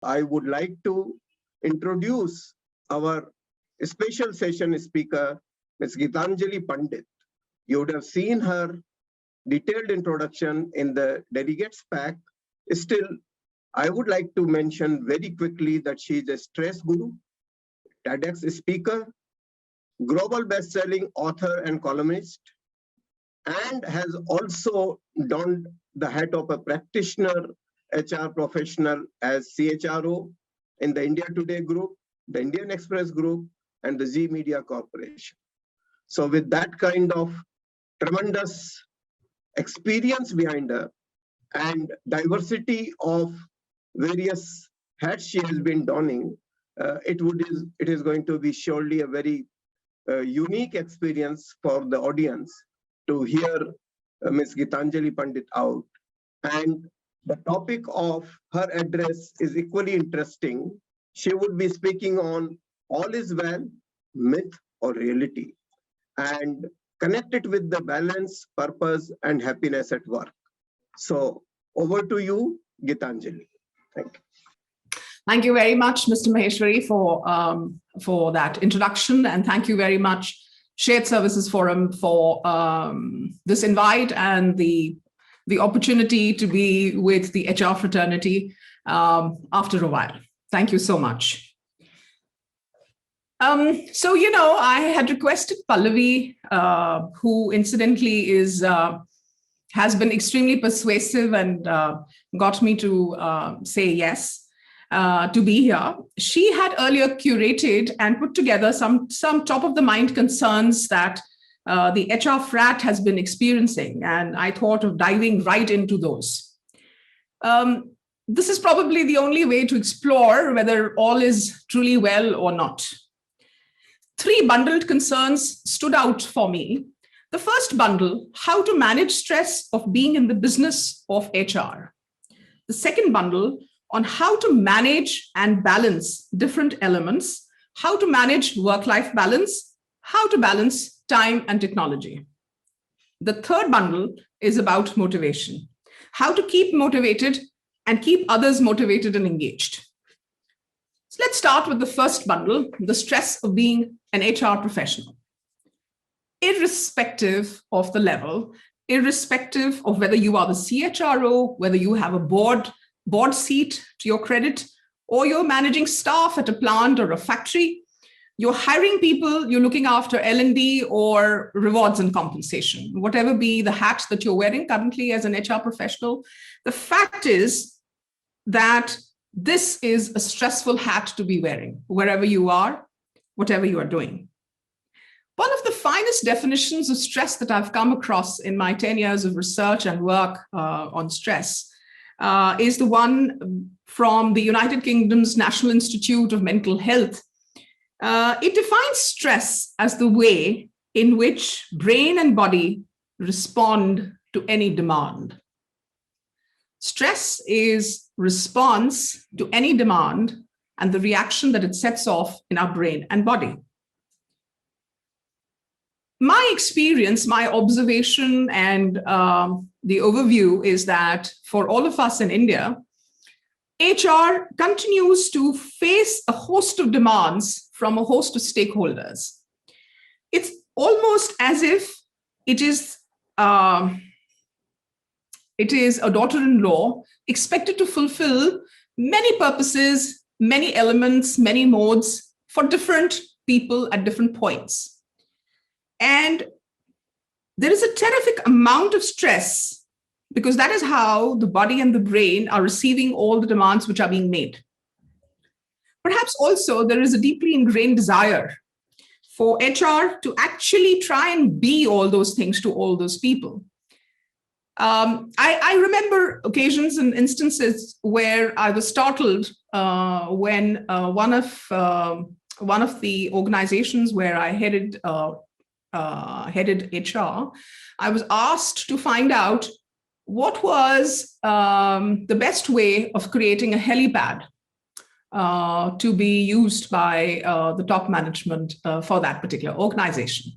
I would like to introduce our special session speaker, Ms. Geetanjali Pandit. You would have seen her detailed introduction in the delegates pack. Still, I would like to mention very quickly that she is a stress guru, TEDx speaker, global best-selling author and columnist, and has also donned the hat of a practitioner HR professional as CHRO in the India Today Group, the Indian Express Group, and the Z Media Corporation. So with that kind of tremendous experience behind her and diversity of various hats she has been donning, it is going to be surely a very unique experience for the audience to hear Ms. Geetanjali Pandit out. And the topic of her address is equally interesting. She would be speaking on all is well, myth or reality, and connect it with the balance, purpose, and happiness at work. So over to you, Geetanjali. Thank you. Thank you very much, Mr. Maheshwari, for that introduction, and thank you very much, Shared Services Forum, for this invite and the opportunity to be with the HR fraternity after a while. Thank you so much. So, you know, I had requested Pallavi, who incidentally has been extremely persuasive and got me to say yes to be here. She had earlier curated and put together some top of the mind concerns that the HR frat has been experiencing, and I thought of diving right into those. This is probably the only way to explore whether all is truly well or not. 3 bundled concerns stood out for me. The first bundle, how to manage stress of being in the business of HR. The second bundle, on how to manage and balance different elements, how to manage work-life balance, how to balance time and technology. The third bundle is about motivation, how to keep motivated and keep others motivated and engaged. So let's start with the first bundle, the stress of being an HR professional. Irrespective of the level, irrespective of whether you are the CHRO, whether you have a board seat to your credit, or you're managing staff at a plant or a factory, you're hiring people, you're looking after L&D or rewards and compensation, whatever be the hat that you're wearing currently as an HR professional. The fact is that this is a stressful hat to be wearing, wherever you are, whatever you are doing. One of the finest definitions of stress that I've come across in my 10 years of research and work on stress is the one from the United Kingdom's National Institute of Mental Health. It defines stress as the way in which brain and body respond to any demand. Stress is response to any demand and the reaction that it sets off in our brain and body. My experience, my observation, and the overview is that for all of us in India, HR continues to face a host of demands from a host of stakeholders. It's almost as if it is a daughter-in-law expected to fulfill many purposes, many elements, many modes for different people at different points. And there is a terrific amount of stress because that is how the body and the brain are receiving all the demands which are being made. Perhaps also there is a deeply ingrained desire for HR to actually try and be all those things to all those people. I remember occasions and instances where I was startled when one of the organizations where I headed HR, I was asked to find out what was the best way of creating a helipad to be used by the top management for that particular organization.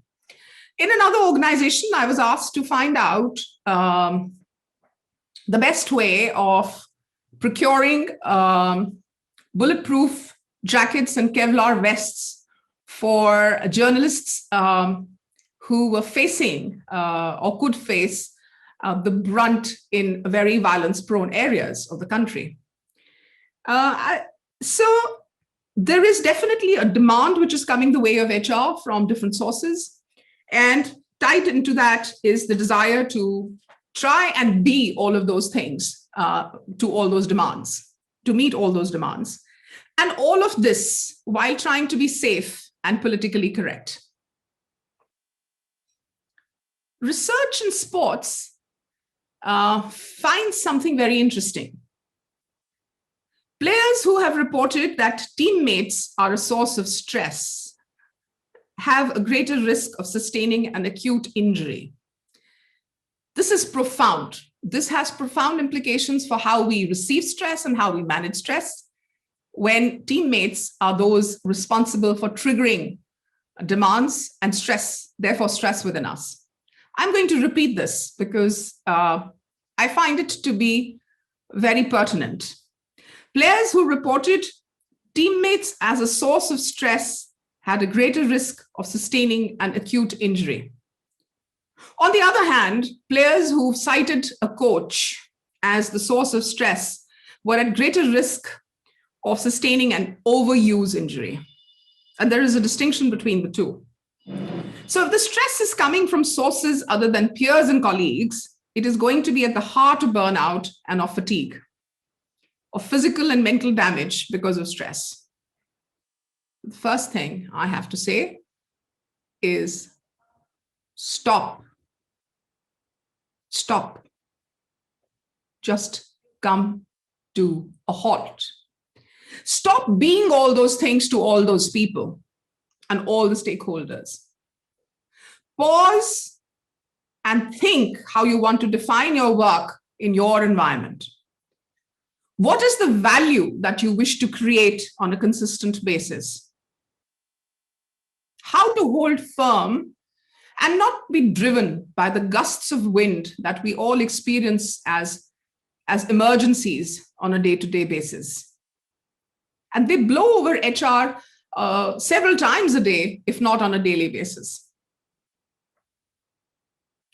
In another organization, I was asked to find out the best way of procuring bulletproof jackets and Kevlar vests for journalists who were facing or could face the brunt in very violence-prone areas of the country. So there is definitely a demand which is coming the way of HR from different sources. And tied into that is the desire to try and be all of those things to all those demands, to meet all those demands. And all of this while trying to be safe and politically correct. Research in sports finds something very interesting. Players who have reported that teammates are a source of stress have a greater risk of sustaining an acute injury. This is profound. This has profound implications for how we receive stress and how we manage stress when teammates are those responsible for triggering demands and stress, therefore stress within us. I'm going to repeat this because I find it to be very pertinent. Players who reported teammates as a source of stress had a greater risk of sustaining an acute injury. On the other hand, players who cited a coach as the source of stress were at greater risk of sustaining an overuse injury. And there is a distinction between the two. So if the stress is coming from sources other than peers and colleagues, it is going to be at the heart of burnout and of fatigue, of physical and mental damage because of stress. The first thing I have to say is stop. Stop. Just come to a halt. Stop being all those things to all those people and all the stakeholders. Pause and think how you want to define your work in your environment. What is the value that you wish to create on a consistent basis? How to hold firm and not be driven by the gusts of wind that we all experience as emergencies on a day-to-day basis. And they blow over HR several times a day, if not on a daily basis.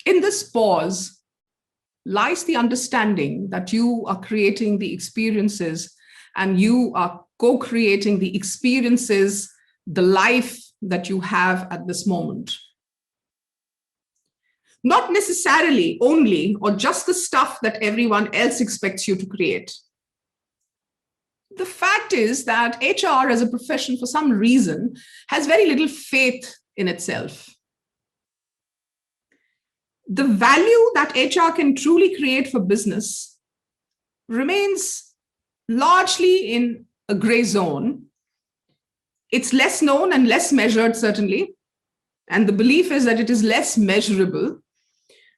In this pause lies the understanding that you are creating the experiences and you are co-creating the experiences, the life that you have at this moment. Not necessarily only or just the stuff that everyone else expects you to create. The fact is that HR as a profession, for some reason, has very little faith in itself. The value that HR can truly create for business remains largely in a gray zone. It's less known and less measured, certainly. And the belief is that it is less measurable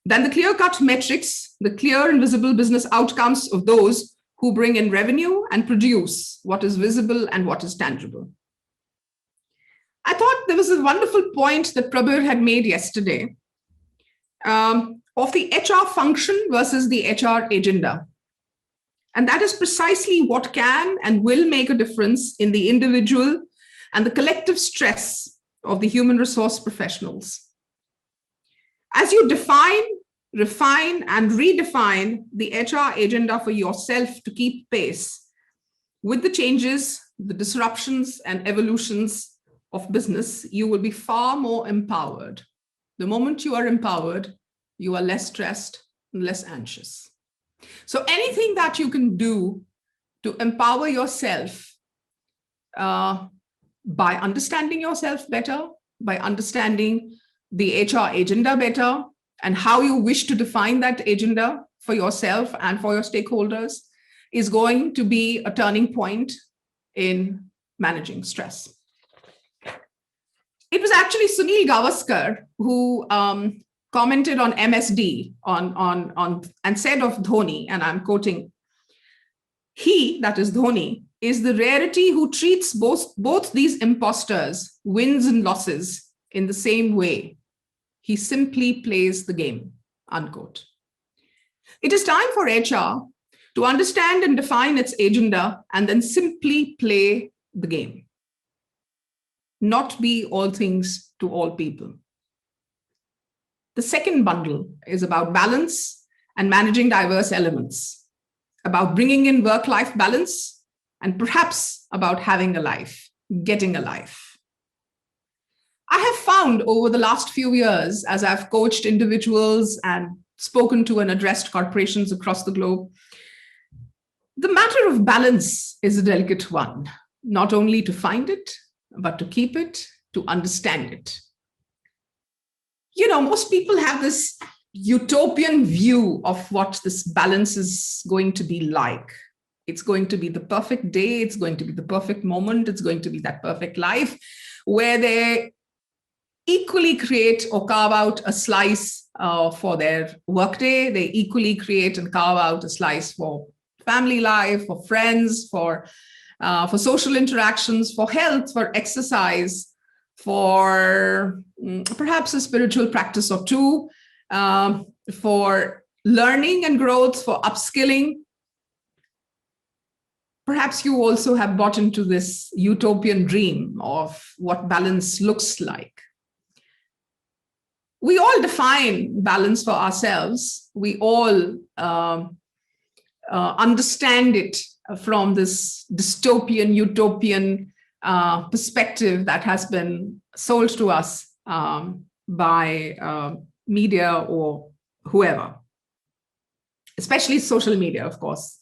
than the clear-cut metrics, the clear and visible business outcomes of those who bring in revenue and produce what is visible and what is tangible. I thought there was a wonderful point that Prabir had made yesterday of the HR function versus the HR agenda. And that is precisely what can and will make a difference in the individual and the collective stress of the human resource professionals. As you define, refine, and redefine the HR agenda for yourself to keep pace with the changes, the disruptions, and evolutions of business, you will be far more empowered. The moment you are empowered, you are less stressed and less anxious. So anything that you can do to empower yourself by understanding yourself better, by understanding the HR agenda better, and how you wish to define that agenda for yourself and for your stakeholders is going to be a turning point in managing stress. It was actually Sunil Gavaskar who commented on MSD and said of Dhoni, and I'm quoting, "He, that is Dhoni, is the rarity who treats both these imposters, wins and losses, in the same way. He simply plays the game," unquote. It is time for HR to understand and define its agenda, and then simply play the game. Not be all things to all people. The second bundle is about balance and managing diverse elements, about bringing in work-life balance, and perhaps about having a life, getting a life. I have found over the last few years, as I've coached individuals and spoken to and addressed corporations across the globe, the matter of balance is a delicate one, not only to find it, but to keep it, to understand it. You know, most people have this utopian view of what this balance is going to be like. It's going to be the perfect day. It's going to be the perfect moment. It's going to be that perfect life where they equally create or carve out a slice for their workday. They equally create and carve out a slice for family life, for friends, for social interactions, for health, for exercise, for perhaps a spiritual practice or two, for learning and growth, for upskilling. Perhaps you also have bought into this utopian dream of what balance looks like. We all define balance for ourselves. We all understand it from this dystopian, utopian perspective that has been sold to us by media or whoever, especially social media, of course.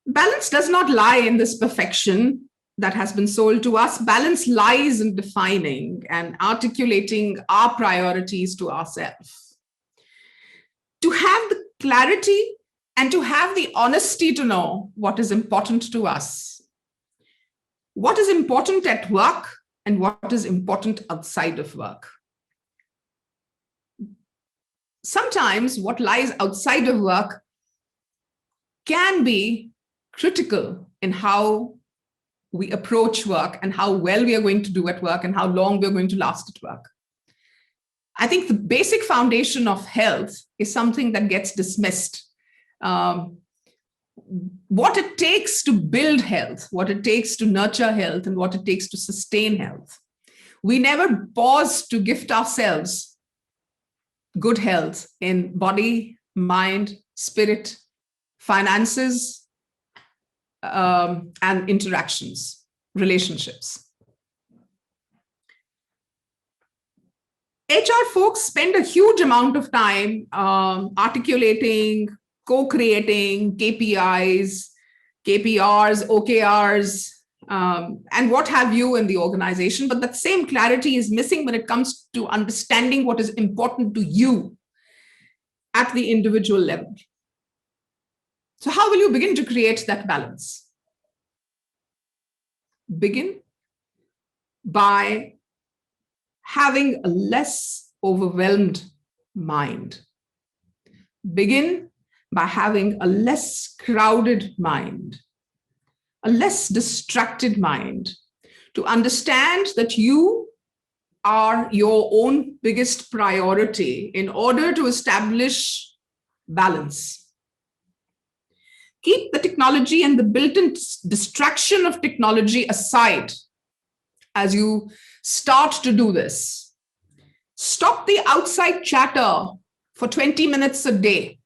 Balance does not lie in this perfection that has been sold to us. Balance lies in defining and articulating our priorities to ourselves. To have the clarity and to have the honesty to know what is important to us, what is important at work and what is important outside of work. Sometimes what lies outside of work can be critical in how we approach work and how well we are going to do at work and how long we are going to last at work. I think the basic foundation of health is something that gets dismissed. What it takes to build health, what it takes to nurture health, and what it takes to sustain health. We never pause to gift ourselves good health in body, mind, spirit, finances, and interactions, relationships. HR folks spend a huge amount of time articulating, co-creating KPIs, KPRs, OKRs, and what have you in the organization. But that same clarity is missing when it comes to understanding what is important to you at the individual level. So how will you begin to create that balance? Begin by having a less overwhelmed mind. Begin by having a less crowded mind, a less distracted mind, to understand that you are your own biggest priority in order to establish balance. Keep the technology and the built-in distraction of technology aside as you start to do this. Stop the outside chatter for 20 minutes a day.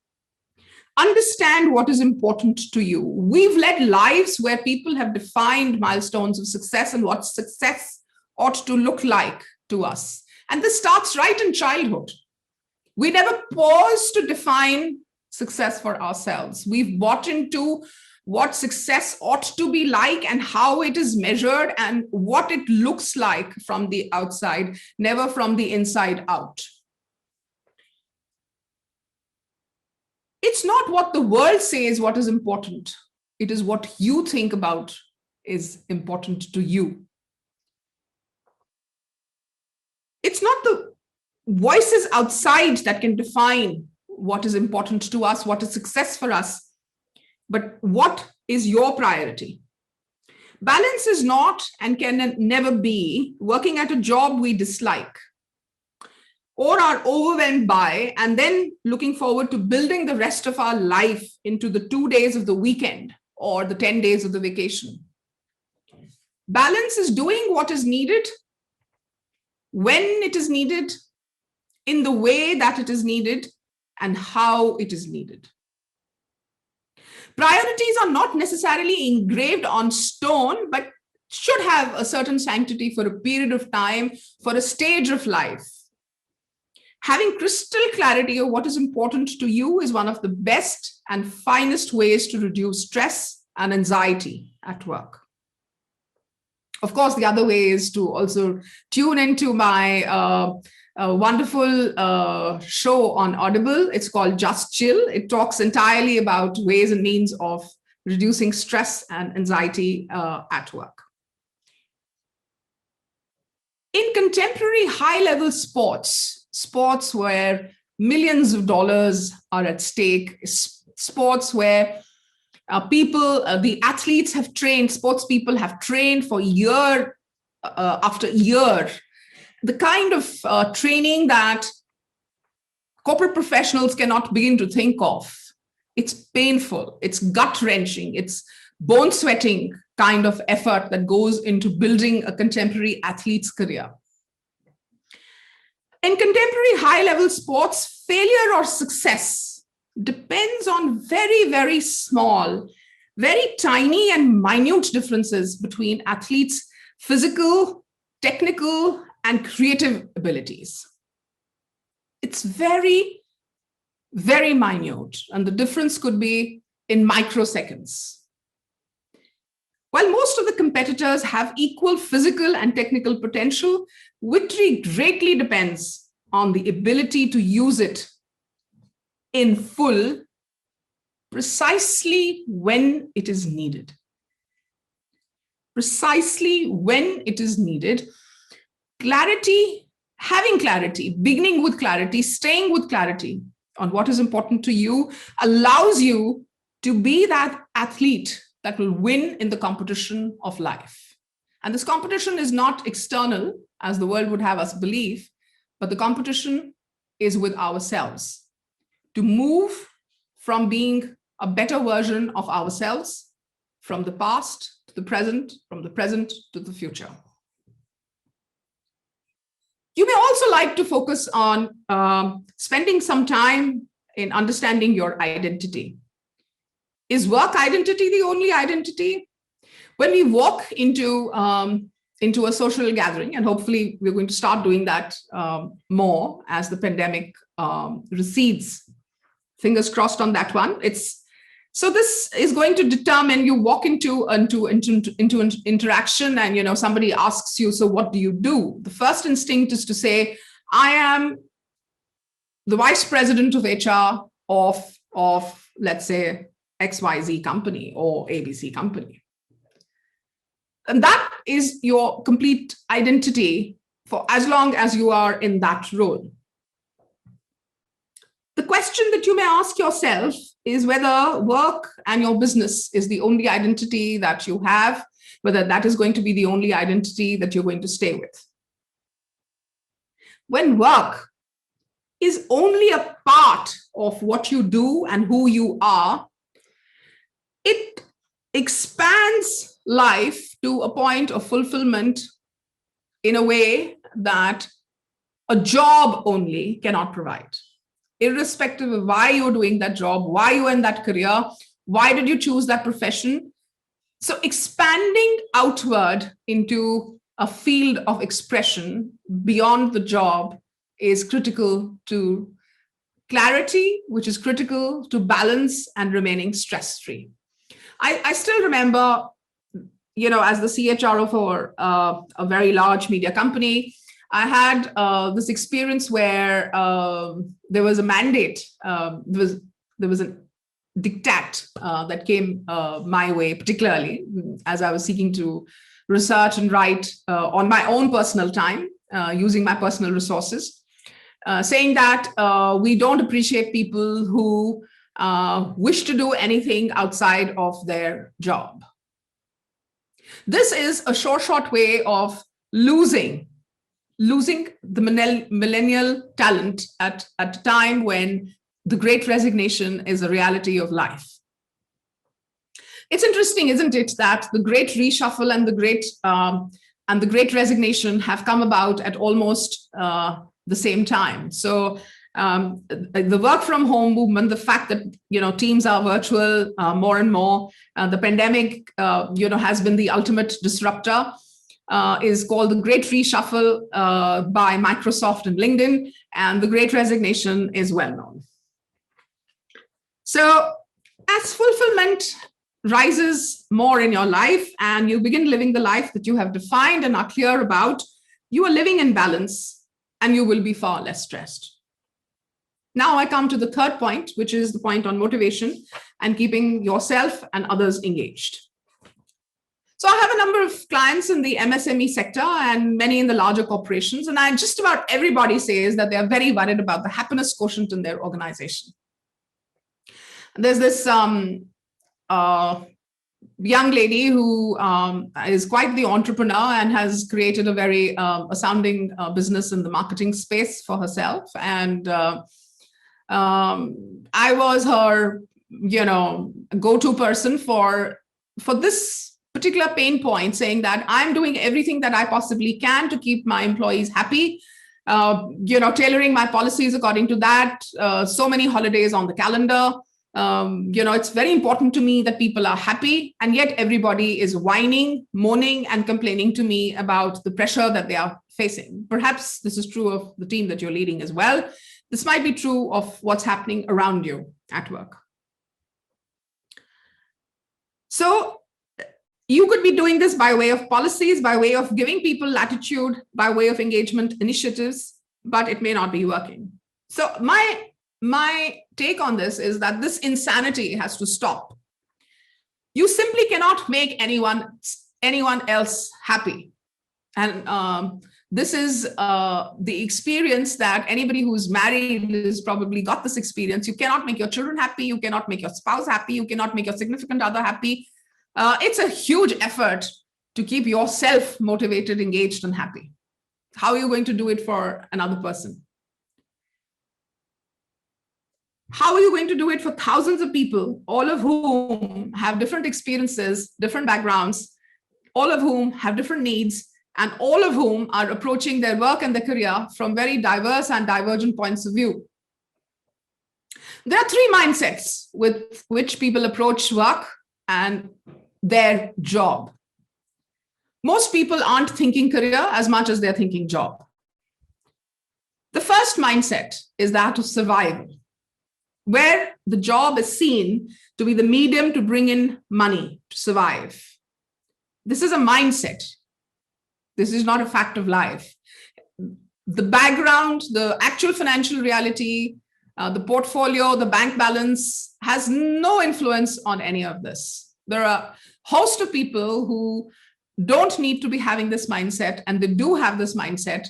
Understand what is important to you. We've led lives where people have defined milestones of success and what success ought to look like to us. And this starts right in childhood. We never pause to define success for ourselves. We've bought into what success ought to be like and how it is measured and what it looks like from the outside, never from the inside out. It's not what the world says what is important. It is what you think about is important to you. It's not the voices outside that can define what is important to us, what is success for us, but what is your priority? Balance is not and can never be working at a job we dislike. or are overwhelmed by, and then looking forward to building the rest of our life into the 2 days of the weekend or the 10 days of the vacation. Balance is doing what is needed, when it is needed, in the way that it is needed, and how it is needed. Priorities are not necessarily engraved on stone, but should have a certain sanctity for a period of time, for a stage of life. Having crystal clarity of what is important to you is one of the best and finest ways to reduce stress and anxiety at work. Of course, the other way is to also tune into my wonderful show on Audible. It's called Just Chill. It talks entirely about ways and means of reducing stress and anxiety at work. In contemporary high-level sports where millions of dollars are at stake, sports where the athletes have trained, sports people have trained for year after year, the kind of training that corporate professionals cannot begin to think of. It's painful, it's gut-wrenching, it's bone-sweating kind of effort that goes into building a contemporary athlete's career. In contemporary high-level sports, failure or success depends on very, very small, very tiny and minute differences between athletes' physical, technical, and creative abilities. It's very, very minute, and the difference could be in microseconds. While most of the competitors have equal physical and technical potential, victory greatly depends on the ability to use it in full, precisely when it is needed. Precisely when it is needed. Clarity, having clarity, beginning with clarity, staying with clarity on what is important to you allows you to be that athlete that will win in the competition of life. And this competition is not external, as the world would have us believe, but the competition is with ourselves, to move from being a better version of ourselves, from the past to the present, from the present to the future. You may also like to focus on spending some time in understanding your identity. Is work identity the only identity? When we walk into a social gathering, and hopefully we're going to start doing that more as the pandemic recedes, fingers crossed on that one. So this is going to determine, you walk into an interaction and somebody asks you, so what do you do? The first instinct is to say, I am the vice president of HR of let's say XYZ company or ABC company. And that is your complete identity for as long as you are in that role. The question that you may ask yourself is whether work and your business is the only identity that you have, whether that is going to be the only identity that you're going to stay with. When work is only a part of what you do and who you are, it expands life to a point of fulfillment in a way that a job only cannot provide. Irrespective of why you're doing that job, why you're in that career, why did you choose that profession? So expanding outward into a field of expression beyond the job is critical to clarity, which is critical to balance and remaining stress-free. I still remember, as the CHRO for a very large media company, I had this experience where there was a mandate, there was a diktat that came my way, particularly as I was seeking to research and write on my own personal time, using my personal resources, saying that we don't appreciate people who wish to do anything outside of their job. This is a short way of losing losing the millennial talent at a time when the great resignation is a reality of life. It's interesting, isn't it, that the great reshuffle and the great resignation have come about at almost the same time. So the work from home movement, the fact that teams are virtual more and more, the pandemic has been the ultimate disruptor, is called the Great Reshuffle by Microsoft and LinkedIn, and the Great Resignation is well known. So as fulfillment rises more in your life and you begin living the life that you have defined and are clear about, you are living in balance and you will be far less stressed. Now I come to the third point, which is the point on motivation and keeping yourself and others engaged. So I have a number of clients in the MSME sector and many in the larger corporations, and just about everybody says that they are very worried about the happiness quotient in their organization. There's this young lady who is quite the entrepreneur and has created a very astounding business in the marketing space for herself. And I was her, go-to person for this particular pain point, saying that I'm doing everything that I possibly can to keep my employees happy, tailoring my policies according to that, so many holidays on the calendar. It's very important to me that people are happy, and yet everybody is whining, moaning, and complaining to me about the pressure that they are facing. Perhaps this is true of the team that you're leading as well. This might be true of what's happening around you at work. So you could be doing this by way of policies, by way of giving people latitude, by way of engagement initiatives, but it may not be working. So my take on this is that this insanity has to stop. You simply cannot make anyone else happy. And this is the experience that anybody who's married has probably got this experience. You cannot make your children happy. You cannot make your spouse happy. You cannot make your significant other happy. It's a huge effort to keep yourself motivated, engaged, and happy. How are you going to do it for another person? How are you going to do it for thousands of people, all of whom have different experiences, different backgrounds, all of whom have different needs, and all of whom are approaching their work and their career from very diverse and divergent points of view? There are three mindsets with which people approach work and their job. Most people aren't thinking career as much as they're thinking job. The first mindset is that of survival, where the job is seen to be the medium to bring in money to survive. This is a mindset. This is not a fact of life. The background, the actual financial reality, the portfolio, the bank balance has no influence on any of this. There are a host of people who don't need to be having this mindset, and they do have this mindset,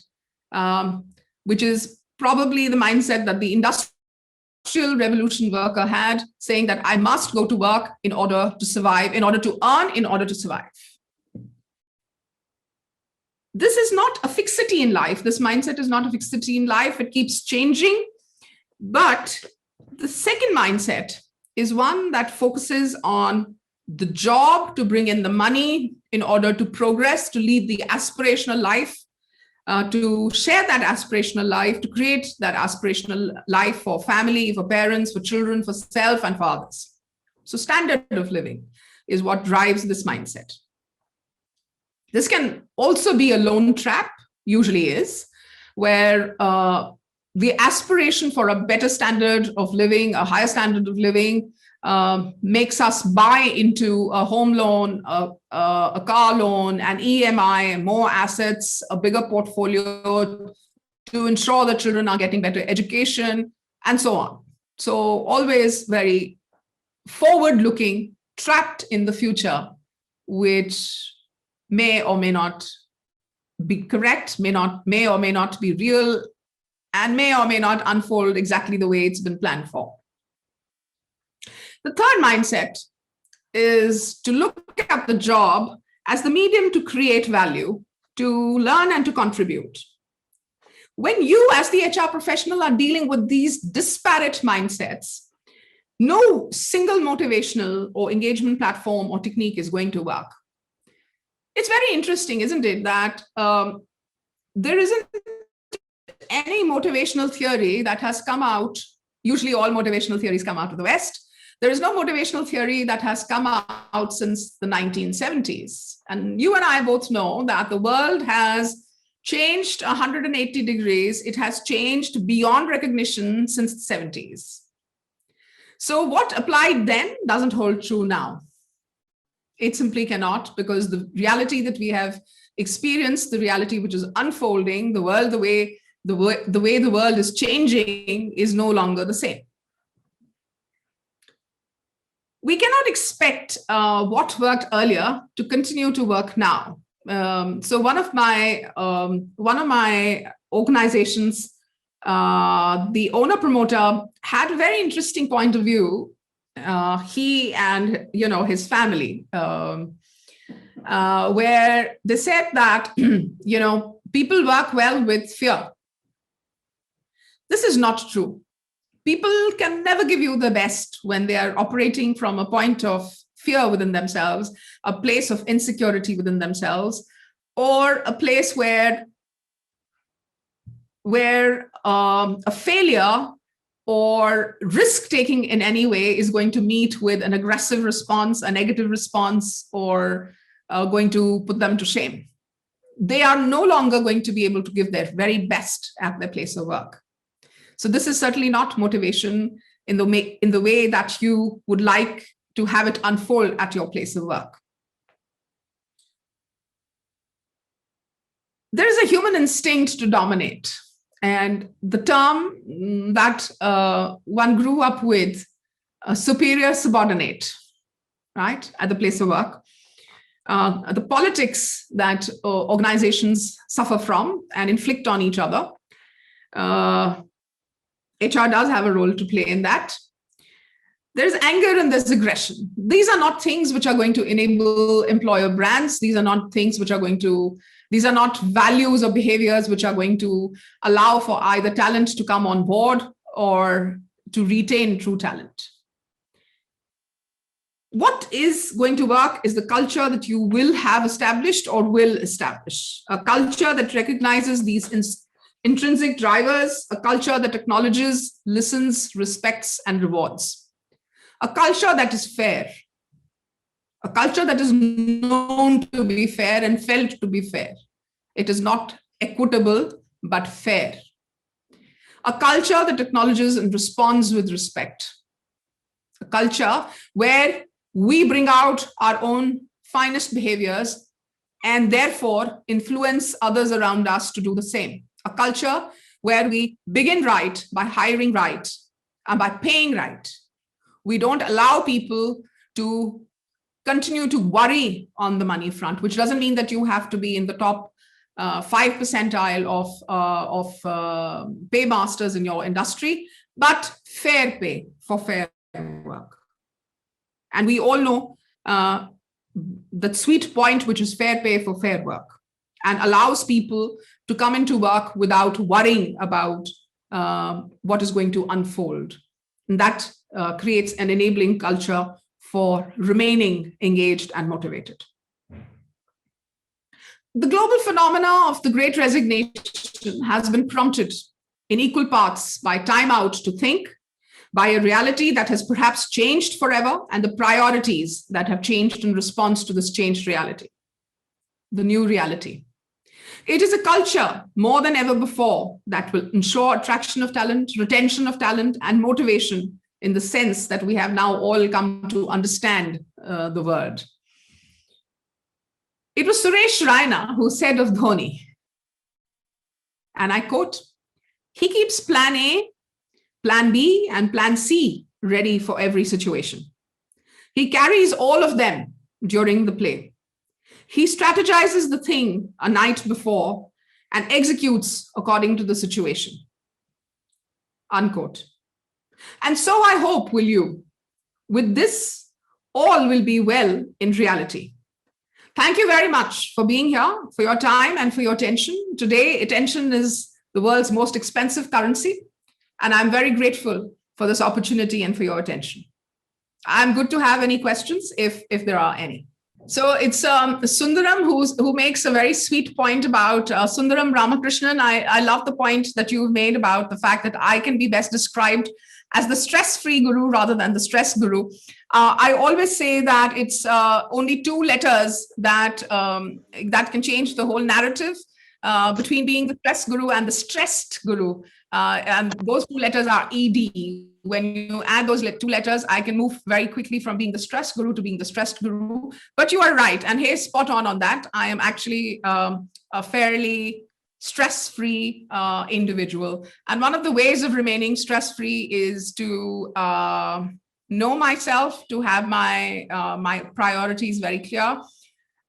which is probably the mindset that the industrial revolution worker had, saying that I must go to work in order to survive, in order to earn, in order to survive. This is not a fixity in life. This mindset is not a fixity in life. It keeps changing. But the second mindset is one that focuses on the job to bring in the money in order to progress, to lead the aspirational life, to share that aspirational life, to create that aspirational life for family, for parents, for children, for self, and for others. So standard of living is what drives this mindset. This can also be a lone trap, usually is, where the aspiration for a better standard of living, a higher standard of living, makes us buy into a home loan, a car loan, an EMI, more assets, a bigger portfolio to ensure that children are getting better education, and so on. So always very forward-looking, trapped in the future, which may or may not be correct, may or may not be real, and may or may not unfold exactly the way it's been planned for. The third mindset is to look at the job as the medium to create value, to learn and to contribute. When you, as the HR professional, are dealing with these disparate mindsets, no single motivational or engagement platform or technique is going to work. It's very interesting, isn't it, that there isn't any motivational theory that has come out. Usually all motivational theories come out of the West. There is no motivational theory that has come out since the 1970s. And you and I both know that the world has changed 180 degrees. It has changed beyond recognition since the 70s. So what applied then doesn't hold true now. It simply cannot, because the reality that we have experienced, the reality which is unfolding, the world, the way the world is changing is no longer the same. We cannot expect what worked earlier to continue to work now. So one of my organizations, the owner promoter, had a very interesting point of view. He and his family, where they said that people work well with fear. This is not true. People can never give you the best when they are operating from a point of fear within themselves, a place of insecurity within themselves, or a place where a failure or risk-taking in any way is going to meet with an aggressive response, a negative response, or going to put them to shame. They are no longer going to be able to give their very best at their place of work. So this is certainly not motivation in the way that you would like to have it unfold at your place of work. There is a human instinct to dominate. And the term that one grew up with, superior subordinate, right, at the place of work, the politics that organizations suffer from and inflict on each other, HR does have a role to play in that. There's anger and there's aggression. These are not things which are going to enable employer brands. These are not things which are these are not values or behaviors which are going to allow for either talent to come on board or to retain true talent. What is going to work is the culture that you will have established or will establish. A culture that recognizes these intrinsic drivers, a culture that acknowledges, listens, respects, and rewards. A culture that is fair. A culture that is known to be fair and felt to be fair. It is not equitable, but fair. A culture that acknowledges and responds with respect. A culture where we bring out our own finest behaviors and therefore influence others around us to do the same. A culture where we begin right by hiring right and by paying right. We don't allow people to continue to worry on the money front, which doesn't mean that you have to be in the top 5 percentile of paymasters in your industry, but fair pay for fair work. And we all know that sweet point, which is fair pay for fair work, and allows people to come into work without worrying about what is going to unfold. And that creates an enabling culture for remaining engaged and motivated. The global phenomena of the Great Resignation has been prompted in equal parts by time out to think, by a reality that has perhaps changed forever, and the priorities that have changed in response to this changed reality, the new reality. It is a culture more than ever before that will ensure attraction of talent, retention of talent, and motivation in the sense that we have now all come to understand the word. It was Suresh Raina who said of Dhoni, and I quote, "He keeps plan A, plan B, and plan C ready for every situation. He carries all of them during the play. He strategizes the thing a night before and executes according to the situation." Unquote. And so I hope, will you, with this, all will be well in reality. Thank you very much for being here, for your time and for your attention. Today, attention is the world's most expensive currency. And I'm very grateful for this opportunity and for your attention. I'm good to have any questions if there are any. So it's Sundaram who makes a very sweet point about Sundaram Ramakrishnan. I love the point that you've made about the fact that I can be best described as the stress-free guru rather than the stress guru. I always say that it's only 2 letters that can change the whole narrative between being the stress guru and the stressed guru. And those 2 letters are ED. When you add those 2 letters, I can move very quickly from being the stress guru to being the stressed guru. But you are right, and he's spot on that. I am actually a fairly stress-free individual. And one of the ways of remaining stress-free is to know myself, to have my priorities very clear,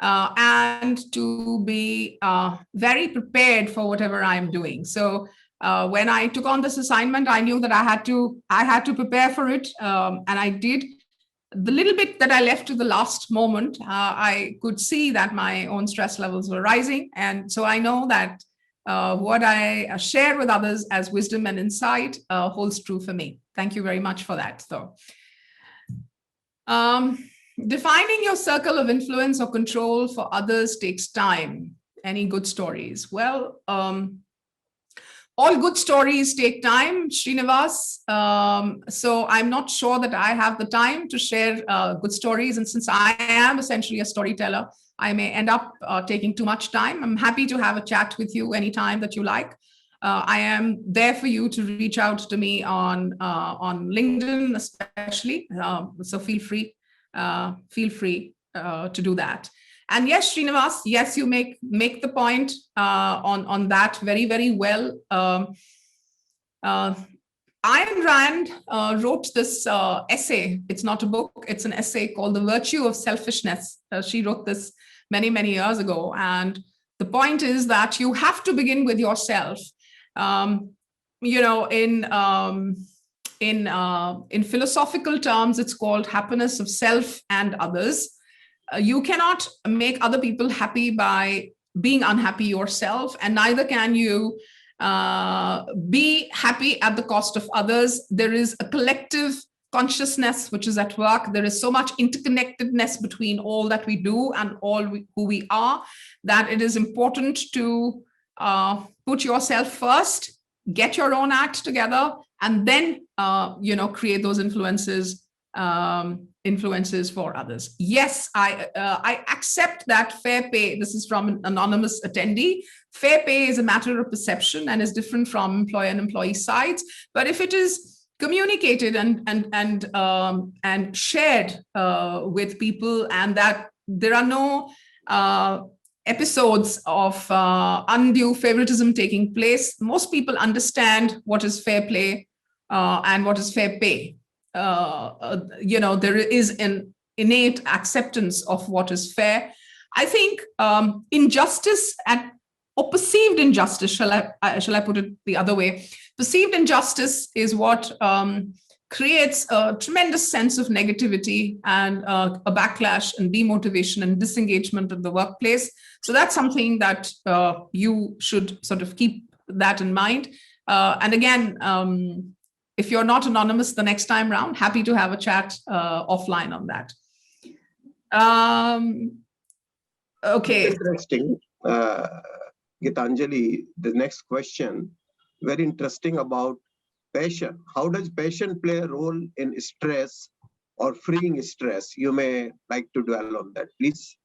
and to be very prepared for whatever I'm doing. So when I took on this assignment, I knew that I had to prepare for it, and I did. The little bit that I left to the last moment, I could see that my own stress levels were rising, and so I know that what I share with others as wisdom and insight holds true for me. Thank you very much for that, though. Defining your circle of influence or control for others takes time. Any good stories? Well, all good stories take time, Srinivas. So I'm not sure that I have the time to share good stories. And since I am essentially a storyteller, I may end up taking too much time. I'm happy to have a chat with you anytime that you like. I am there for you to reach out to me on LinkedIn, especially. So feel free to do that. And yes, Srinivas, yes, you make the point on that very, very well. Ayn Rand wrote this essay. It's not a book, it's an essay called The Virtue of Selfishness. She wrote this many, many years ago. And the point is that you have to begin with yourself. In philosophical terms, it's called happiness of self and others. You cannot make other people happy by being unhappy yourself, and neither can you be happy at the cost of others. There is a collective consciousness which is at work. There is so much interconnectedness between all that we do and who we are, that it is important to put yourself first, get your own act together, and then create those influences for others. Yes, I accept that fair pay. This is from an anonymous attendee. Fair pay is a matter of perception and is different from employer and employee sides. But if it is communicated and shared with people, and that there are no episodes of undue favoritism taking place, most people understand what is fair play and what is fair pay. There is an innate acceptance of what is fair. I think injustice or perceived injustice, shall I put it the other way? Perceived injustice is what creates a tremendous sense of negativity and a backlash and demotivation and disengagement in the workplace. So that's something that you should sort of keep that in mind. And again, if you're not anonymous the next time round, happy to have a chat offline on that. Okay. Interesting. Geetanjali, the next question, very interesting about passion. How does passion play a role in stress or freeing stress? You may like to dwell on that, please.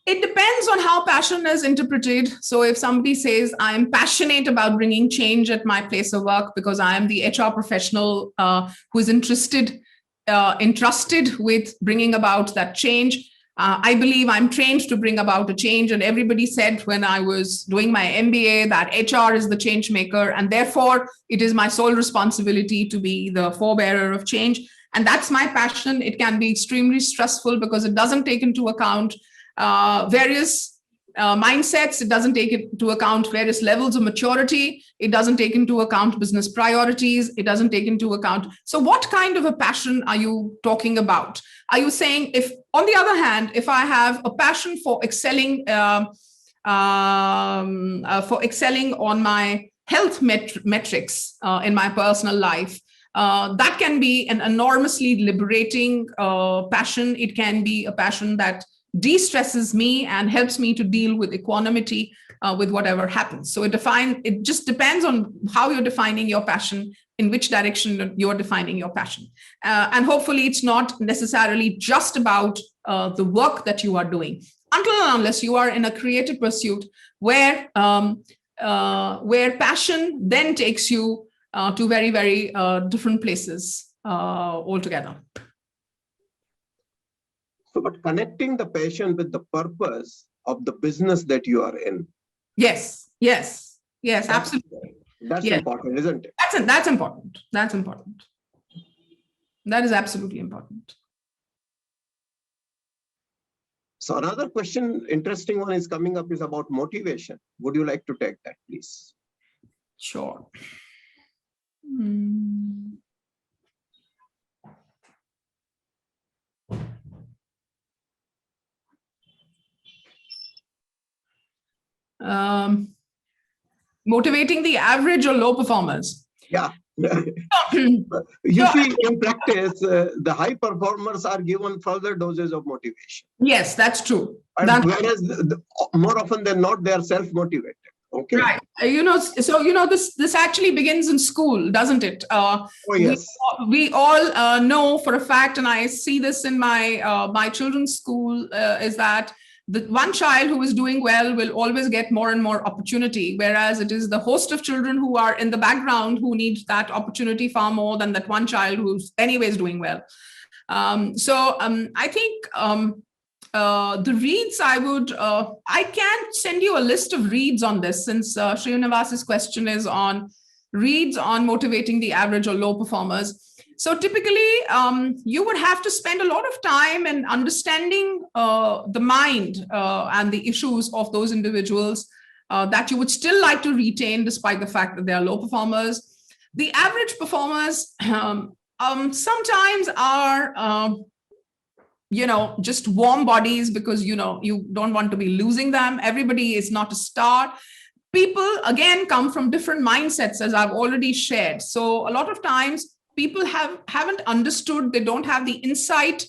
It depends on how passion is interpreted. So if somebody says, I am passionate about bringing change at my place of work because I am the HR professional who is entrusted with bringing about that change, I believe I'm trained to bring about a change. And everybody said when I was doing my MBA that HR is the change maker, and therefore it is my sole responsibility to be the forebearer of change. And that's my passion. It can be extremely stressful because it doesn't take into account various mindsets. It doesn't take into account various levels of maturity. It doesn't take into account business priorities. It doesn't take into account. So what kind of a passion are you talking about? Are you saying, if, on the other hand, if I have a passion for excelling for excelling on my health metrics in my personal life. That can be an enormously liberating passion. It can be a passion that de-stresses me and helps me to deal with equanimity with whatever happens. So it just depends on how you're defining your passion, in which direction you're defining your passion. And hopefully it's not necessarily just about the work that you are doing, until and unless you are in a creative pursuit where passion then takes you to very, very different places altogether. So, but connecting the passion with the purpose of the business that you are in. Yes, absolutely. That's important, isn't it? That's important. That's important. That is absolutely important. So another question, interesting one is coming up, is about motivation. Would you like to take that, please? Sure. Motivating the average or low performers. Yeah. You see, in practice, the high performers are given further doses of motivation. Yes, that's true. Whereas more often than not, they are self-motivated. Okay. Right. This actually begins in school, doesn't it? Oh, yes. We all know for a fact, and I see this in my children's school, is that the one child who is doing well will always get more and more opportunity, whereas it is the host of children who are in the background who need that opportunity far more than that one child who's anyways doing well. I think the reads, I can send you a list of reads on this, since Srinivas's question is on reads on motivating the average or low performers. So typically, you would have to spend a lot of time in understanding the mind and the issues of those individuals that you would still like to retain despite the fact that they are low performers. The average performers sometimes are just warm bodies because, you don't want to be losing them. Everybody is not a star. People, again, come from different mindsets, as I've already shared. So a lot of times people haven't understood, they don't have the insight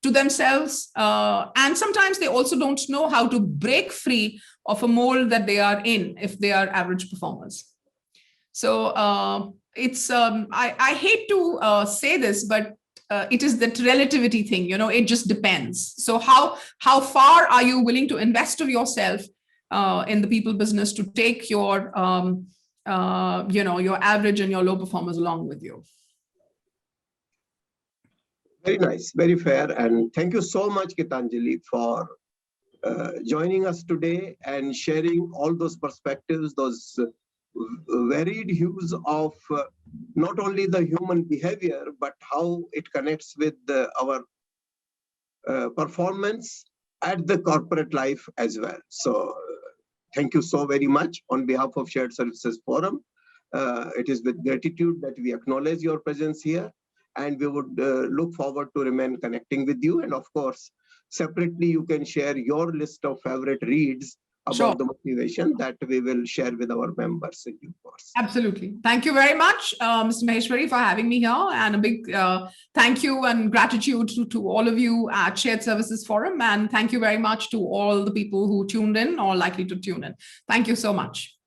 to themselves. And sometimes they also don't know how to break free of a mold that they are in if they are average performers. So I hate to say this, but it is that relativity thing, it just depends. So how far are you willing to invest of yourself in the people business to take your your average and your low performers along with you? Very nice, very fair. And thank you so much, Geetanjali, for joining us today and sharing all those perspectives, those varied hues of not only the human behavior, but how it connects with our performance at the corporate life as well. So thank you so very much on behalf of Shared Services Forum. It is with gratitude that we acknowledge your presence here, and we would look forward to remain connecting with you. And of course, separately, you can share your list of favorite reads about the motivation that we will share with our members in due course. Absolutely. Thank you very much, Mr. Maheshwari, for having me here. And a big thank you and gratitude to all of you at Shared Services Forum. And thank you very much to all the people who tuned in or likely to tune in. Thank you so much.